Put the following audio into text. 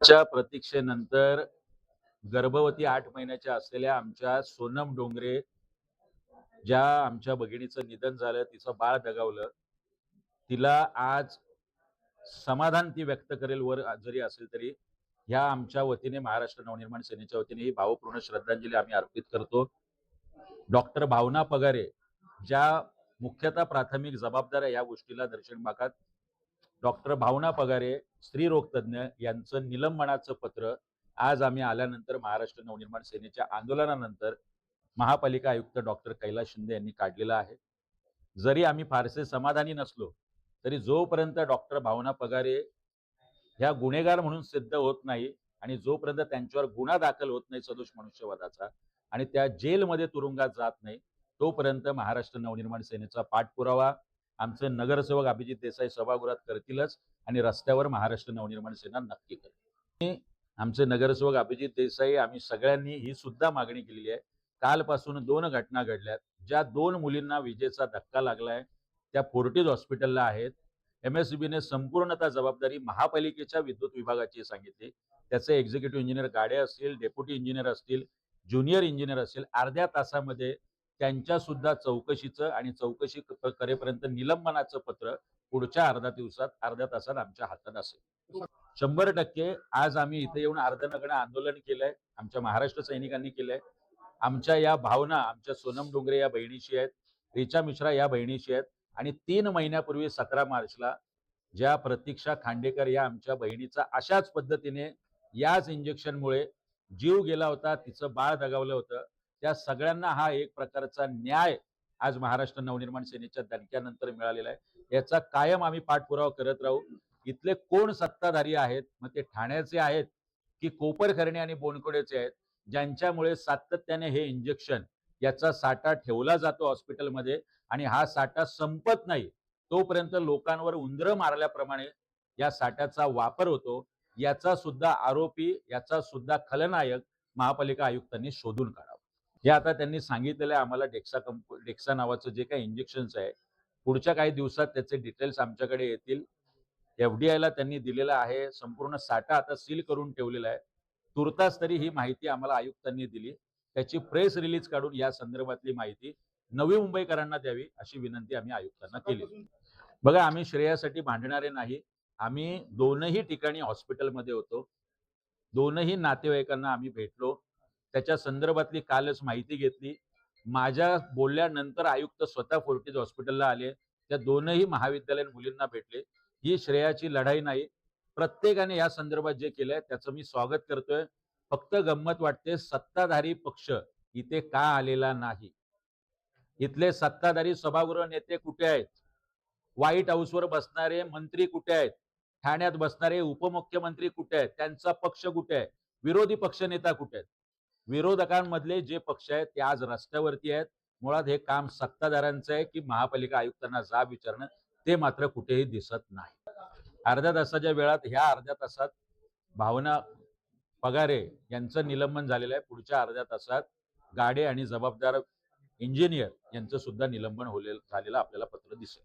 च्या प्रतीक्षेनंतर गर्भवती 8 महिन्याच्या असलेल्या आमच्या सोनम डोंगरे, ज्या आमच्या भगिनीचं निधन झालं, तिचं बाळ दगावलं. तिला आज समाधान ती व्यक्त करेल वर जरी असेल तरी, ह्या आमच्या वतीने महाराष्ट्र नवनिर्माण सेनेच्या वतीने ही भावपूर्ण श्रद्धांजली आम्ही अर्पित करतो. डॉक्टर भावना पगारे, ज्या मुख्यतः प्राथमिक जबाबदार आहे या गोष्टीला दर्शन भागात, डॉक्टर भावना पगारे स्त्रीरोग तज्ञ यांचं निलंबनाचं पत्र आज आम्ही आल्यानंतर महाराष्ट्र नवनिर्माण सेनेच्या आंदोलनानंतर महापालिका आयुक्त डॉक्टर कैलास शिंदे यांनी काढलेलं आहे. जरी आम्ही फारसे समाधानी नसलो तरी जोपर्यंत डॉक्टर भावना पगारे ह्या गुन्हेगार म्हणून सिद्ध होत नाही आणि जोपर्यंत त्यांच्यावर गुन्हा दाखल होत नाही सदोष मनुष्यवधाचा आणि त्या जेलमध्ये तुरुंगात जात नाही, तोपर्यंत महाराष्ट्र नवनिर्माण सेनेचा पाठपुरावा आमचे नगरसेवक अभिजित देसाई सभागृहात करतीलच आणि रस्त्यावर महाराष्ट्र नवनिर्माण सेना नक्की करेल. आमचे नगरसेवक अभिजित देसाई, आम्ही सगळ्यांनी ही सुद्धा मागणी केलेली आहे. कालपासून 2 घटना घडल्यात. ज्या 2 मुलींना विजेचा धक्का लागलाय त्या फोर्टिस हॉस्पिटलला आहेत. एमएससीबीने संपूर्णतः जबाबदारी महापालिकेच्या विद्युत विभागाची सांगितली. त्याचे एक्झिक्युटिव्ह इंजिनियर गाडे असतील, डेप्युटी इंजिनियर असतील, ज्युनियर इंजिनियर असतील, अर्ध्या तासामध्ये त्यांच्या सुद्धा चौकशीचं आणि चौकशी करेपर्यंत निलंबनाचं पत्र पुढच्या अर्ध्या तासात आमच्या हातात असेल. 100% आज आम्ही इथे येऊन अर्धनग्न आंदोलन केलंय, आमच्या महाराष्ट्र सैनिकांनी केलंय. आमच्या या भावना आमच्या सोनम डोंगरे या बहिणीशी आहेत, रिचा मिश्रा या बहिणीशी आहेत आणि 3 महिन्यापूर्वी 17 मार्चला ज्या प्रतीक्षा खांडेकर या आमच्या बहिणीचा अशाच पद्धतीने याच इंजेक्शनमुळे जीव गेला होता, तिचं बाळ दगावलं होतं, त्या सगळ्यांना हा एक प्रकारचा न्याय आज महाराष्ट्र नवनिर्माण सेनेच्या दणक्यानंतर मिळालेला आहे. याचा कायम आम्ही पाठपुरावा करत राहू. इथले कोण सत्ताधारी आहेत, मग ते ठाण्याचे आहेत की कोपरखर्णी आणि बोनकोडेचे आहेत, ज्यांच्यामुळे सातत्याने हे इंजेक्शन याचा साठा ठेवला जातो हॉस्पिटलमध्ये आणि हा साठा संपत नाही तोपर्यंत लोकांवर उंदरं मारल्याप्रमाणे या साठ्याचा वापर होतो. याचा सुद्धा आरोपी, याचा सुद्धा खलनायक महापालिका आयुक्तांनी शोधून काढावं. हे आता त्यांनी सांगितलेलं आहे आम्हाला. डेक्सा नावाचं जे काही इंजेक्शन्स आहे, पुढच्या काही दिवसात त्याचे डिटेल्स आमच्याकडे येतील. एफडीआयला त्यांनी दिलेला आहे. संपूर्ण साठा आता सील करून ठेवलेला आहे. तुर्तास तरी ही माहिती आम्हाला आयुक्तांनी दिली. त्याची प्रेस रिलीज काढून या संदर्भातली माहिती नवी मुंबईकरांना द्यावी अशी विनंती आम्ही आयुक्तांना केली. बघा, आम्ही श्रेयासाठी भांडणारे नाही. आम्ही दोनही ठिकाणी हॉस्पिटलमध्ये होतो. दोनही नातेवाईकांना आम्ही भेटलो. त्याच्या संदर्भातली कालच माहिती घेतली. माझ्या बोलल्यानंतर आयुक्त स्वतः फोर्टिस हॉस्पिटलला आले. त्या दोनही महाविद्यालयीन मुलींना भेटले. ही श्रेयाची लढाई नाही. प्रत्येकाने या संदर्भात जे केलंय त्याचं मी स्वागत करतोय. फक्त गंमत वाटते, सत्ताधारी पक्ष इथे का आलेला नाही? इथले सत्ताधारी सभागृह नेते कुठे आहेत? व्हाईट हाऊसवर बसणारे मंत्री कुठे आहेत? ठाण्यात बसणारे उपमुख्यमंत्री कुठे आहेत? त्यांचा पक्ष कुठे आहे? विरोधी पक्षनेता कुठे आहेत? विरोधकांमधले जे पक्ष आहेत ते आज रस्त्यावरती आहेत. मुळात हे काम सत्ताधाऱ्यांचं आहे की महापालिका आयुक्तांना जाब विचारणं, ते मात्र कुठेही दिसत नाही. अर्ध्या तासाच्या वेळात ह्या अर्ध्या तासात भावना पगारे यांचं निलंबन झालेलं आहे. पुढच्या अर्ध्या तासात गाडे आणि जबाबदार इंजिनियर यांचं सुद्धा निलंबन झालेलं आपल्याला पत्र दिसेल.